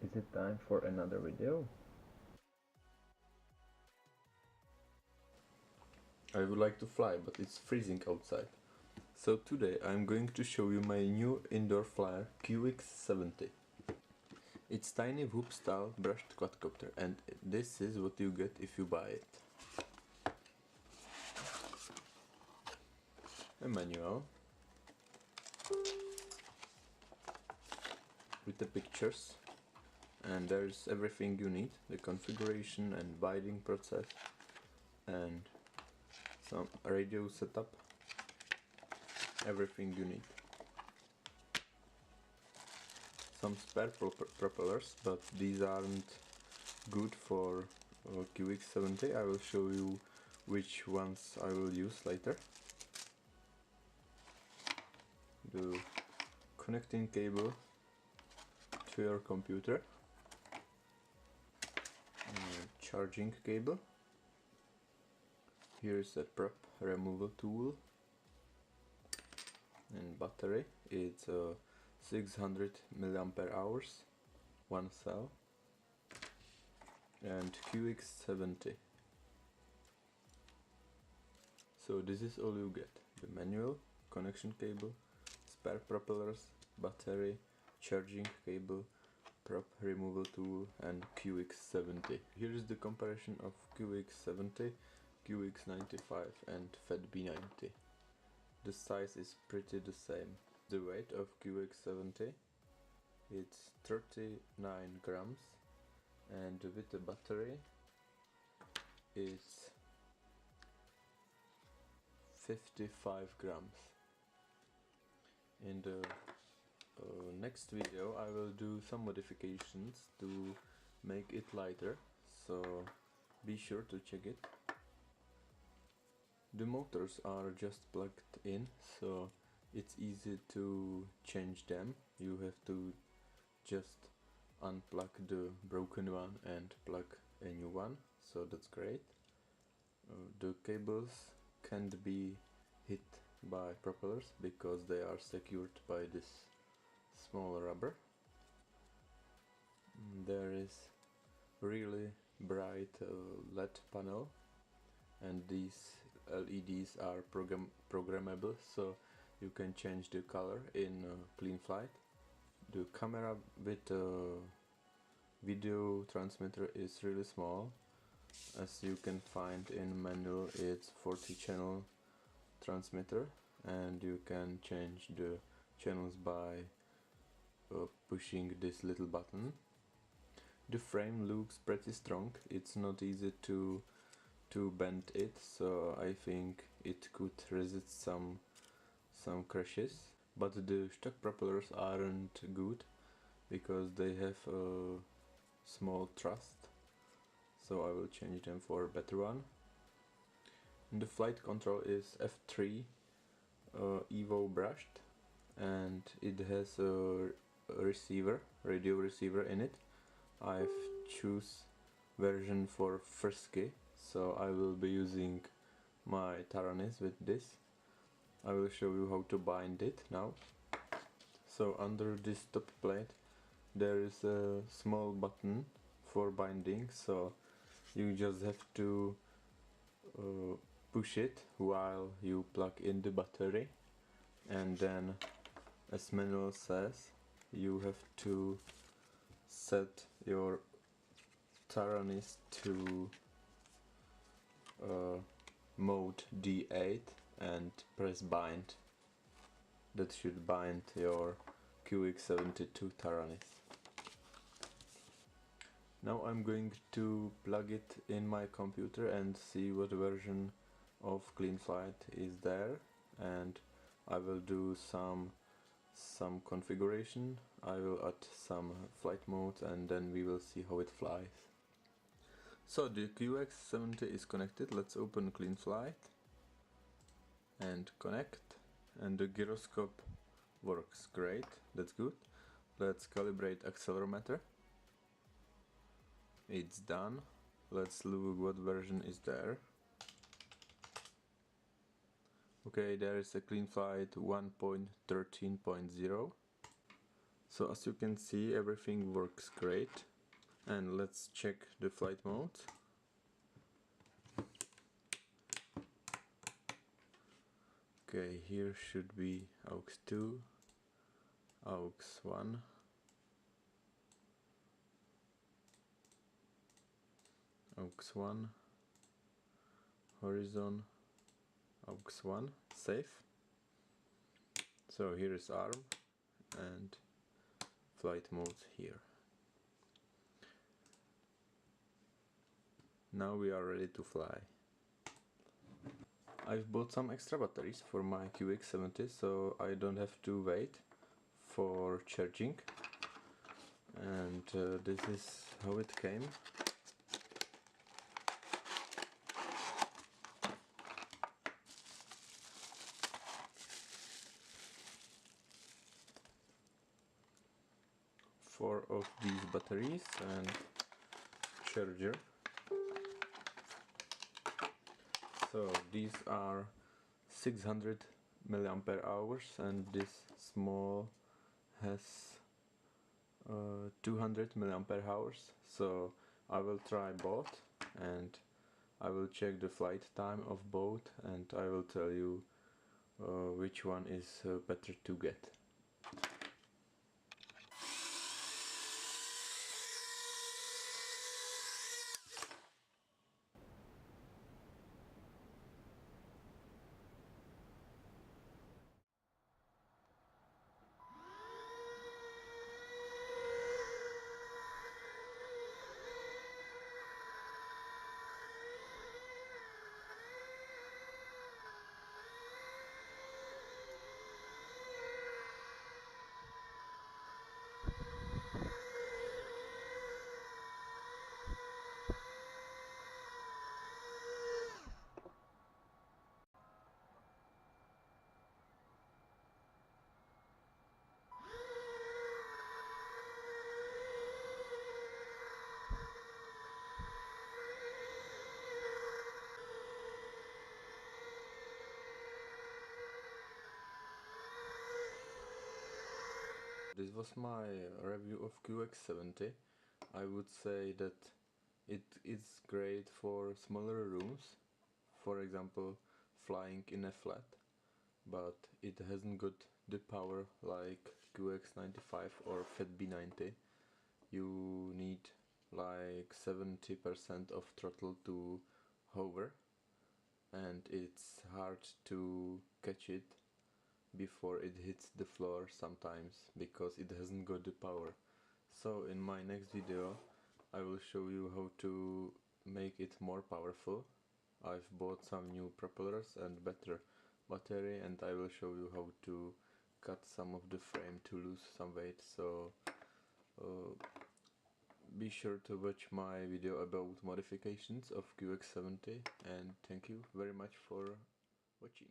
Is it time for another video? I would like to fly, but it's freezing outside. So today I'm going to show you my new indoor flyer QX70. It's tiny whoop style brushed quadcopter, and this is what you get if you buy it. A manual with the pictures, and there's everything you need, the configuration and binding process, and some radio setup, everything you need. Some spare propellers, but these aren't good for QX70. I will show you which ones I will use later. The connecting cable to your computer, charging cable. Here is a prop removal tool and battery. It's 600 milliampere hours, one cell, and QX70. So this is all you get: the manual, connection cable, spare propellers, battery, charging cable, prop removal tool, and QX70. Here is the comparison of QX70, QX95 and FedB90. The size is pretty the same. The weight of QX70, it's 39 grams, and with the battery it's 55 grams. In the next video I will do some modifications to make it lighter, so be sure to check it. The motors are just plugged in, so it's easy to change them. You have to just unplug the broken one and plug a new one, so that's great. The cables can't be hit by propellers because they are secured by this small rubber. There is really bright LED panel, and these LEDs are programmable, so you can change the color in clean flight. The camera with video transmitter is really small. As you can find in manual, it's 40 channel transmitter, and you can change the channels by pushing this little button. The frame looks pretty strong. It's not easy to bend it, so I think it could resist some crashes. But the stock propellers aren't good because they have a small thrust, so I will change them for a better one. And the flight control is F3 Evo brushed, and it has a radio receiver in it. I've choose version for Frisky, so I will be using my Taranis with this. I will show you how to bind it now. So under this top plate there is a small button for binding, so you just have to push it while you plug in the battery, and then, as manual says, you have to set your Taranis to mode D8 and press bind. That should bind your QX72 Taranis. Now I'm going to plug it in my computer and see what version of Clean Flight is there, and I will do some configuration. I will add some flight modes, and then we will see how it flies. So the QX70 is connected. Let's open Clean Flight and connect, and the gyroscope works great. That's good. Let's calibrate accelerometer. It's done. Let's look what version is there. Okay, there is a Clean Flight 1.13.0. So as you can see, everything works great. And let's check the flight mode. Okay, here should be aux 2, aux 1, aux 1, horizon, aux 1, safe. So here is arm and flight mode here. Now we are ready to fly. I've bought some extra batteries for my QX70, so I don't have to wait for charging. And this is how it came. Four of these batteries and charger. So these are 600 milliampere hours and this small has 200 milliampere hours. So I will try both and I will check the flight time of both and I will tell you which one is better to get. This was my review of QX70. I would say that it is great for smaller rooms, for example flying in a flat, but it hasn't got the power like QX95 or FatB90. You need like 70% of throttle to hover and it's hard to catch it before it hits the floor sometimes because it hasn't got the power. So in my next video I will show you how to make it more powerful. I've bought some new propellers and better battery and I will show you how to cut some of the frame to lose some weight. So be sure to watch my video about modifications of QX70 and thank you very much for watching.